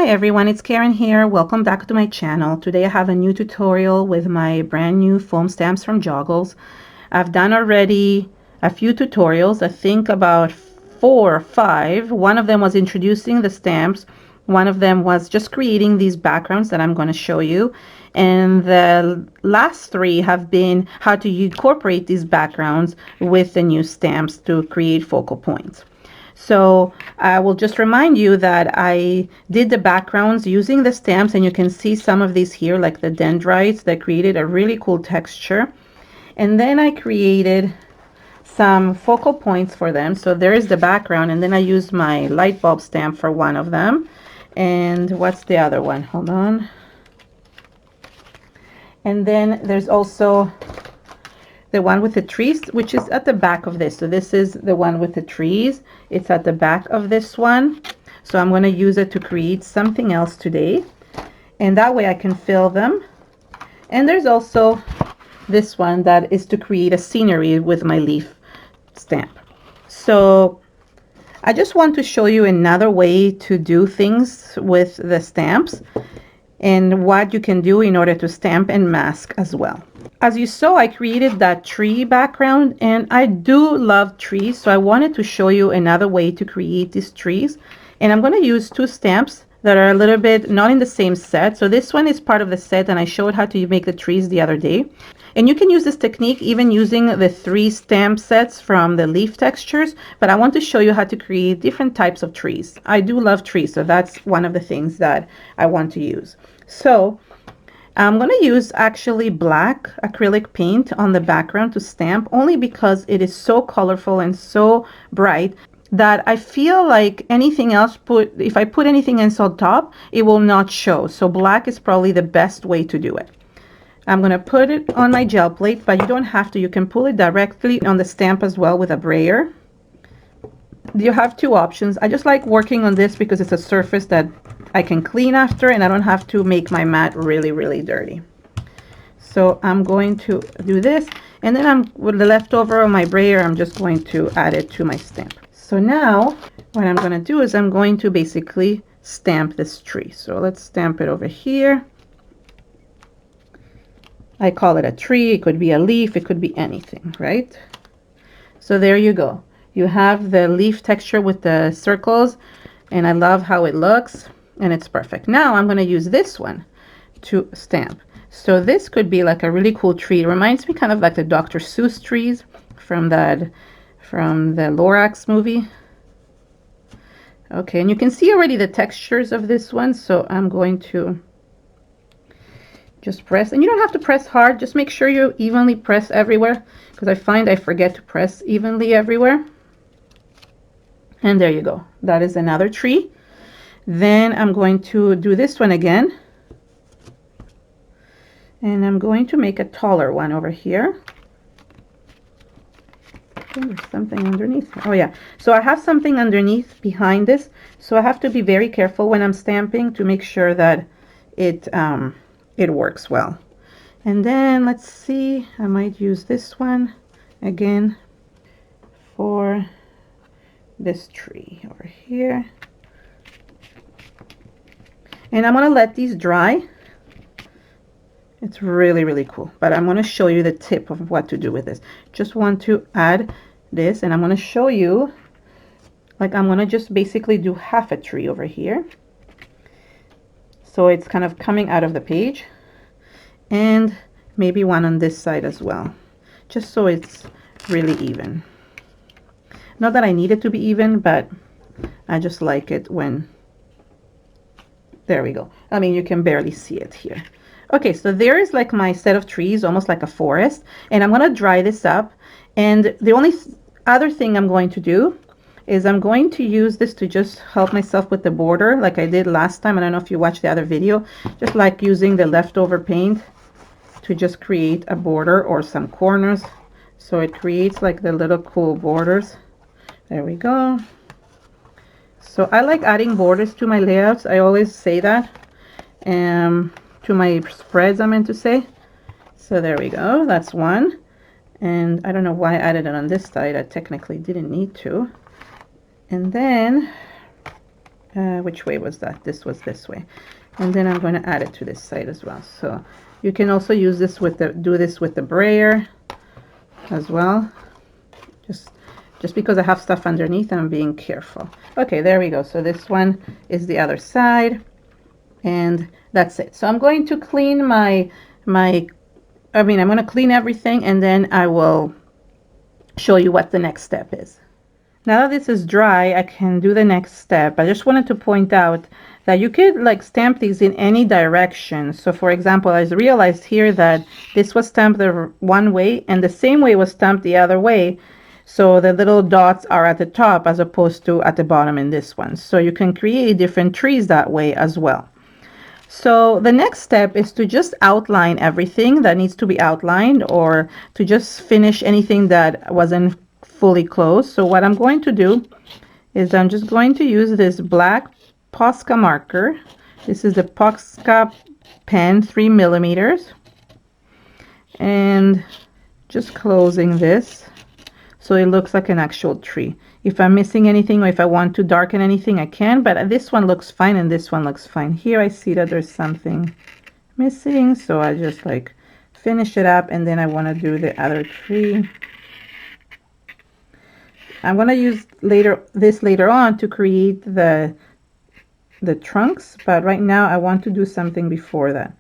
Hi everyone, it's Karen here. Welcome back to my channel. Today I have a new tutorial with my brand new foam stamps from Joggles. I've done already a few tutorials, I think about 4 or 5. One of them was introducing the stamps. One of them was just creating these backgrounds that I'm going to show you. And the last 3 have been how to incorporate these backgrounds with the new stamps to create focal points. So I will just remind you that I did the backgrounds using the stamps, and you can see some of these here, like the dendrites that created a really cool texture. And then I created some focal points for them. So there is the background, and then I used my light bulb stamp for one of them. And what's the other one? Hold on. And then there's also the one with the trees, which is at the back of this. So this is the one with the trees. It's at the back of this one. So I'm going to use it to create something else today. And that way I can fill them. And there's also this one that is to create a scenery with my leaf stamp. So I just want to show you another way to do things with the stamps and what you can do in order to stamp and mask as well. As you saw, I created that tree background, and I do love trees, so I wanted to show you another way to create these trees. And I'm going to use 2 stamps that are a little bit not in the same set. So this one is part of the set, and I showed how to make the trees the other day. And you can use this technique even using the 3 stamp sets from the leaf textures, but I want to show you how to create different types of trees. I do love trees, so that's one of the things that I want to use. So I'm going to use actually black acrylic paint on the background to stamp, only because it is so colorful and so bright that I feel like anything else, if I put anything else on top, it will not show. So black is probably the best way to do it. I'm going to put it on my gel plate, but you don't have to. You can pull it directly on the stamp as well with a brayer. You have 2 options. I just like working on this because it's a surface that I can clean after, and I don't have to make my mat really dirty. So I'm going to do this, and then with the leftover of my brayer, I'm just going to add it to my stamp. So now what I'm going to do is I'm going to basically stamp this tree. So let's stamp it over here. I call it a tree. It could be a leaf. It could be anything, right? So there you go. You have the leaf texture with the circles, and I love how it looks, and it's perfect. Now I'm going to use this one to stamp. So this could be like a really cool tree. It reminds me kind of like the Dr. Seuss trees from the Lorax movie. Okay, and you can see already the textures of this one, so I'm going to just press, and you don't have to press hard, just make sure you evenly press everywhere, because I find I forget to press evenly everywhere. And there you go. That is another tree. Then I'm going to do this one again. And I'm going to make a taller one over here. Oh, there's something underneath. Oh yeah. So I have something underneath behind this. So I have to be very careful when I'm stamping to make sure that it works well. And then let's see, I might use this one again for this tree over here. And I'm going to let these dry. It's really cool, but I'm going to show you the tip of what to do with this. Just want to add this, and I'm going to show you, like, I'm going to just basically do half a tree over here, so it's kind of coming out of the page, and maybe one on this side as well, just so it's really even. Not that I need it to be even, but I just like it when, there we go. I mean, you can barely see it here. Okay, so there is like my set of trees, almost like a forest, and I'm going to dry this up. And the only other thing I'm going to do is I'm going to use this to just help myself with the border, like I did last time. I don't know if you watched the other video, just like using the leftover paint to just create a border or some corners, so it creates like the little cool borders. There we go. So I like adding borders to my layouts. I always say that. To my spreads, I meant to say. So there we go. That's one. And I don't know why I added it on this side. I technically didn't need to. And then Which way was that? This was this way. And then I'm going to add it to this side as well. So you can also use this with the, do this with the brayer as well. Just because I have stuff underneath, I'm being careful. Okay, there we go. So this one is the other side, and that's it. So I'm going to clean I'm going to clean everything, and then I will show you what the next step is. Now that this is dry, I can do the next step. I just wanted to point out that you could like stamp these in any direction. So for example, I realized here that this was stamped the one way and the same way was stamped the other way. So the little dots are at the top as opposed to at the bottom in this one. So you can create different trees that way as well. So the next step is to just outline everything that needs to be outlined, or to just finish anything that wasn't fully closed. So what I'm going to do is I'm just going to use this black POSCA marker. This is the POSCA pen, 3 millimeters, and just closing this so it looks like an actual tree. If I'm missing anything or if I want to darken anything, I can, but this one looks fine and this one looks fine. Here I see that there's something missing, so I just like finish it up, and then I want to do the other tree. I'm going to use this later on to create the trunks, but right now I want to do something before that.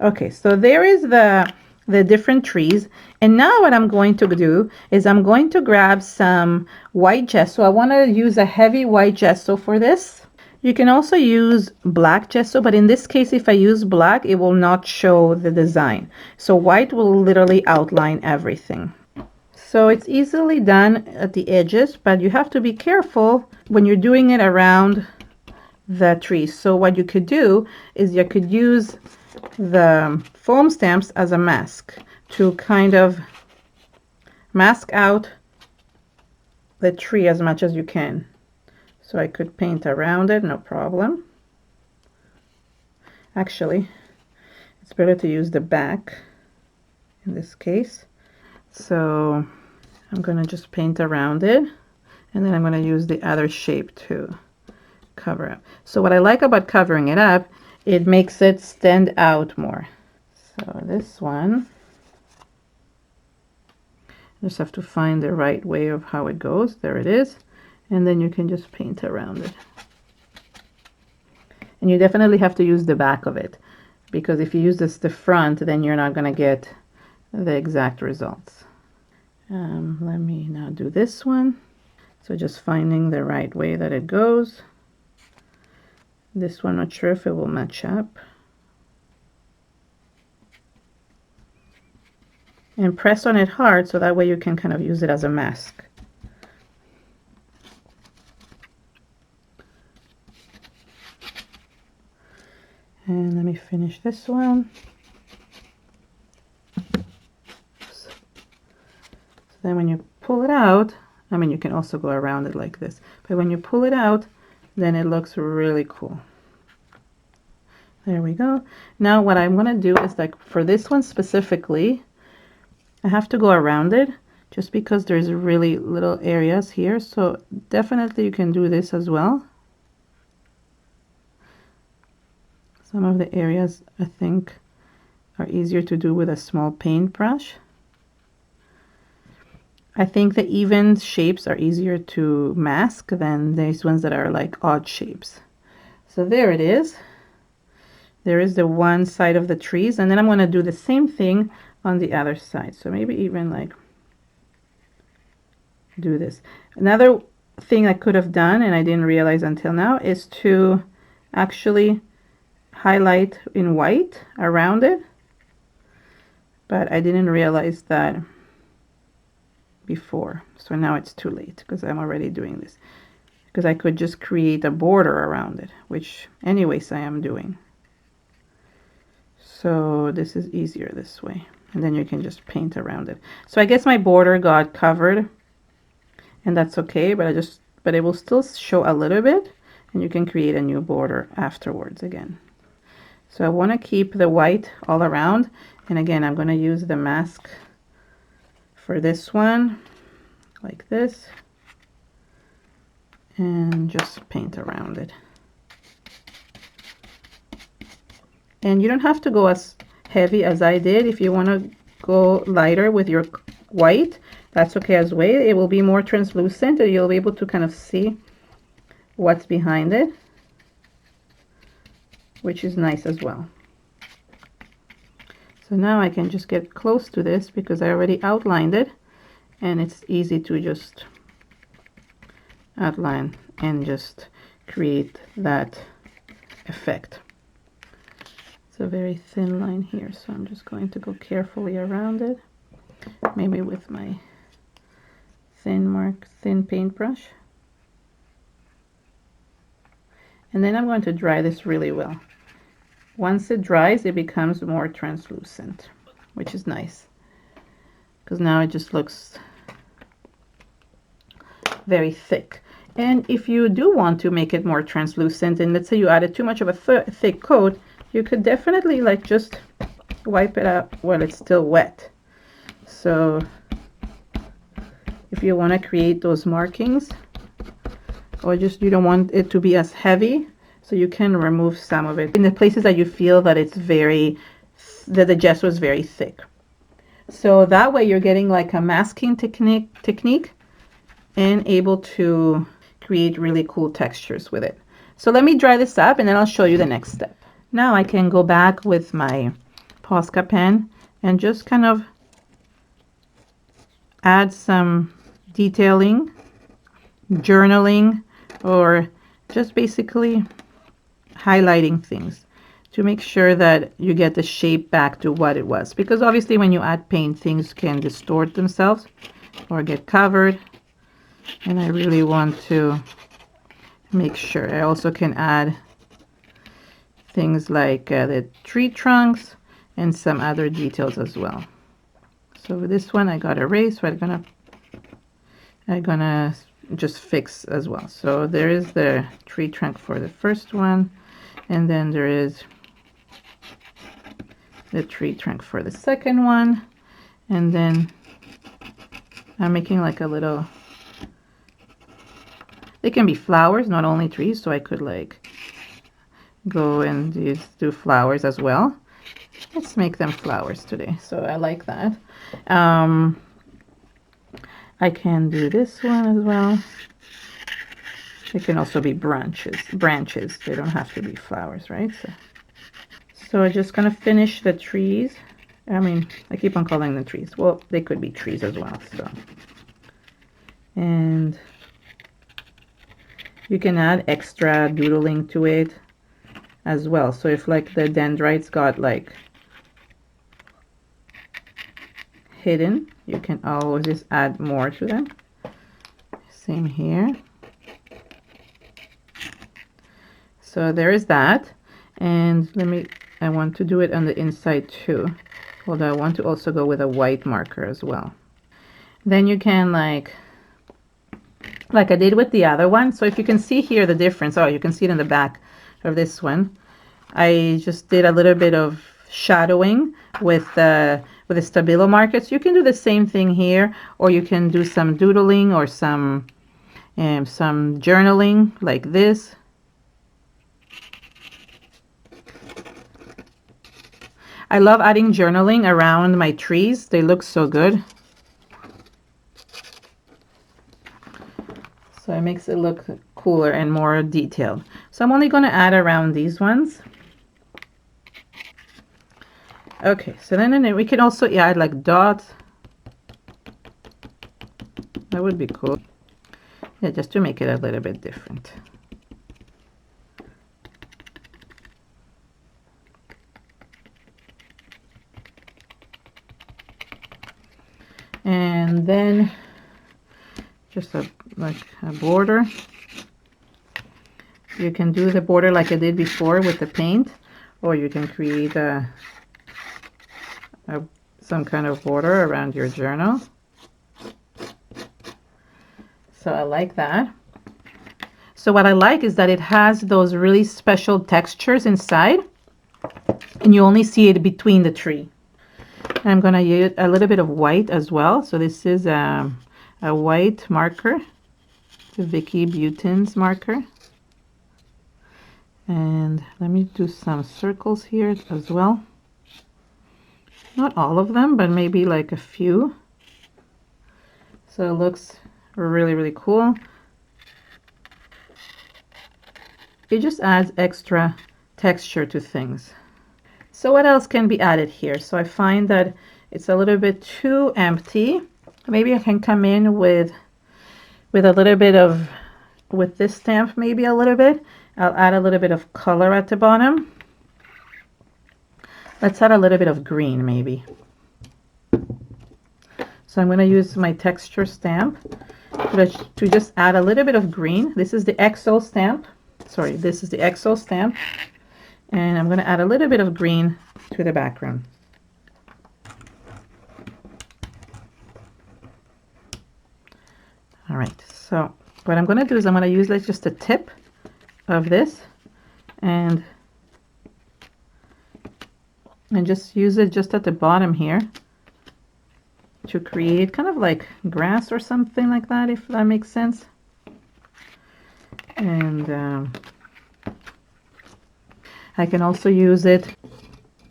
Okay, so there is the different trees, and now what I'm going to do is I'm going to grab some white gesso. I want to use a heavy white gesso for this. You can also use black gesso, but in this case, if I use black, it will not show the design. So white will literally outline everything. So it's easily done at the edges, but you have to be careful when you're doing it around the tree. So what you could do is you could use the foam stamps as a mask to kind of mask out the tree as much as you can. So I could paint around it, no problem. Actually, it's better to use the back in this case. So I'm going to just paint around it, and then I'm going to use the other shape to cover up. So what I like about covering it up, it makes it stand out more. So this one, just have to find the right way of how it goes. There it is. And then you can just paint around it. And you definitely have to use the back of it, because if you use the front, then you're not going to get the exact results. Let me now do this one. So just finding the right way that it goes. This one, not sure if it will match up. And press on it hard so that way you can kind of use it as a mask. And let me finish this one. So then when you pull it out, I mean, you can also go around it like this, but when you pull it out, then it looks really cool. There we go. Now what I'm going to do is, like for this one specifically, I have to go around it just because there's really little areas here. So definitely you can do this as well. Some of the areas I think are easier to do with a small paintbrush. I think the even shapes are easier to mask than these ones that are like odd shapes. So there it is. There is the one side of the trees, and then I'm going to do the same thing on the other side. So maybe even like do this. Another thing I could have done, and I didn't realize until now, is to actually highlight in white around it, but I didn't realize that before. So now it's too late because I'm already doing this, because I could just create a border around it, which anyways I am doing. So this is easier this way, and then you can just paint around it. So I guess my border got covered, and that's okay, but it will still show a little bit, and you can create a new border afterwards again. So I want to keep the white all around, and again I'm going to use the mask for this one like this, and just paint around it. And you don't have to go as heavy as I did. If you want to go lighter with your white, that's okay as well. It will be more translucent and you'll be able to kind of see what's behind it, which is nice as well. So now I can just get close to this because I already outlined it, and it's easy to just outline and just create that effect. It's a very thin line here, so I'm just going to go carefully around it, maybe with my thin paintbrush. And then I'm going to dry this really well. Once it dries, it becomes more translucent, which is nice, because now it just looks very thick. And if you do want to make it more translucent, and let's say you added too much of a thick coat, you could definitely like just wipe it out while it's still wet. So if you want to create those markings, or just you don't want it to be as heavy, so you can remove some of it in the places that you feel that it's that the gesso is very thick. So that way you're getting like a masking technique and able to create really cool textures with it. So let me dry this up and then I'll show you the next step. Now I can go back with my POSCA pen and just kind of add some detailing, journaling, or just basically highlighting things to make sure that you get the shape back to what it was, because obviously when you add paint, things can distort themselves or get covered, and I really want to make sure. I also can add things like the tree trunks and some other details as well. So with this one I got erased, so I'm gonna just fix as well. So there is the tree trunk for the first one, and then there is the tree trunk for the second one, and then I'm making like a little, they can be flowers, not only trees, so I could like go and do flowers as well. Let's make them flowers today, so I like that. I can do this one as well. It can also be branches. They don't have to be flowers, right? So I'm just gonna finish the trees. I mean, I keep on calling them trees. Well, they could be trees as well. So, and you can add extra doodling to it as well. So if like the dendrites got like hidden, you can always just add more to them. Same here. So there is that. And I want to do it on the inside too, although I want to also go with a white marker as well. Then you can like I did with the other one. So if you can see here the difference, you can see it in the back of this one. I just did a little bit of shadowing with the Stabilo markers. You can do the same thing here, or you can do some doodling or some journaling like this. I love adding journaling around my trees. They look so good. So it makes it look cooler and more detailed. So I'm only going to add around these ones. Okay, so then we can also add like dots. That would be cool. Yeah, just to make it a little bit different. And then just like a border. You can do the border like I did before with the paint, or you can create some kind of border around your journal. So I like that. So what I like is that it has those really special textures inside, and you only see it between the tree. I'm going to use a little bit of white as well. So this is a white marker, the Vicky Butin's marker. And let me do some circles here as well. Not all of them, but maybe like a few. So it looks really, really cool. It just adds extra texture to things. So what else can be added here? So I find that it's a little bit too empty. Maybe I can come in with a little bit of, with this stamp, maybe a little bit. I'll add a little bit of color at the bottom. Let's add a little bit of green maybe. So I'm going to use my texture stamp to just add a little bit of green. This is the XO stamp. Sorry, this is the XO stamp. And I'm going to add a little bit of green to the background. All right, so what I'm going to do is I'm going to use like just the tip of this and just use it just at the bottom here to create kind of like grass or something like that, if that makes sense. And I can also use it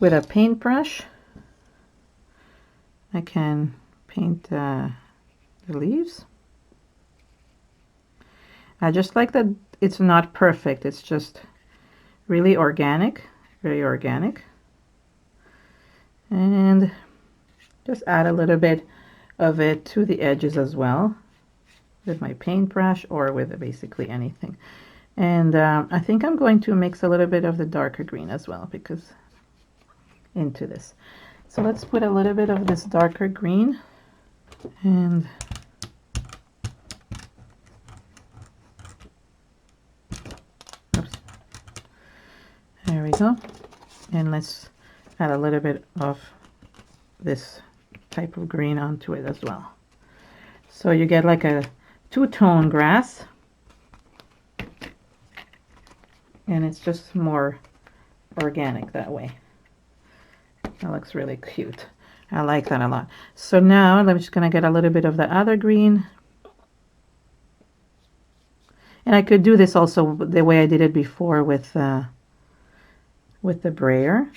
with a paintbrush. I can paint the leaves. I just like that it's not perfect. It's just really organic, very organic. And just add a little bit of it to the edges as well with my paintbrush or with basically anything. And I think I'm going to mix a little bit of the darker green as well because into this. So let's put a little bit of this darker green and oops, there we go. And let's add a little bit of this type of green onto it as well. So you get like a two-tone grass. And it's just more organic that way. That looks really cute. I like that a lot. So now I'm just going to get a little bit of the other green. And I could do this also the way I did it before with the Brayer.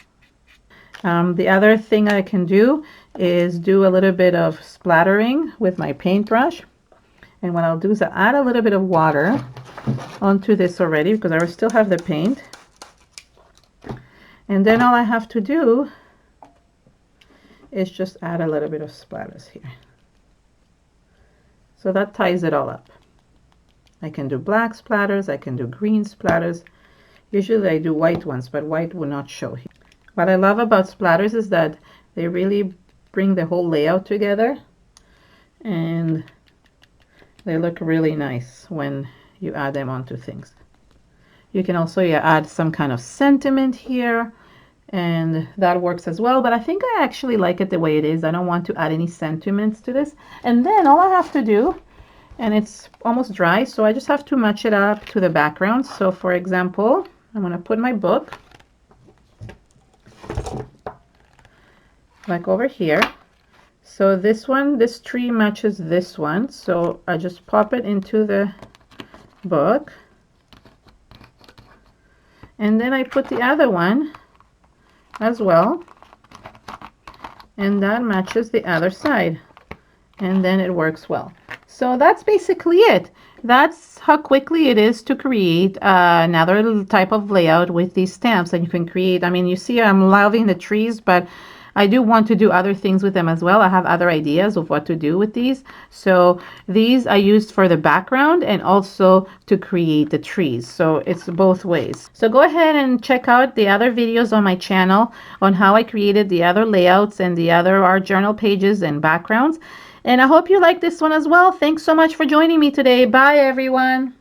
The other thing I can do is do a little bit of splattering with my paintbrush. And what I'll do is I'll add a little bit of water onto this already because I still have the paint. And then all I have to do is just add a little bit of splatters here. So that ties it all up. I can do black splatters, I can do green splatters. Usually I do white ones, but white will not show here. What I love about splatters is that they really bring the whole layout together and they look really nice when you add them onto things. You can also add some kind of sentiment here and that works as well, but I think I actually like it the way it is. I don't want to add any sentiments to this. And then all I have to do, and it's almost dry, so I just have to match it up to the background. So for example, I'm going to put my book like over here. So this one, this tree matches this one. So I just pop it into the book. And then I put the other one as well. And that matches the other side. And then it works well. So that's basically it. That's how quickly it is to create another type of layout with these stamps. And you can create, I mean, you see I'm loving the trees, but I do want to do other things with them as well. I have other ideas of what to do with these. So these I used for the background and also to create the trees. So it's both ways. So go ahead and check out the other videos on my channel on how I created the other layouts and the other art journal pages and backgrounds. And I hope you like this one as well. Thanks so much for joining me today. Bye, everyone.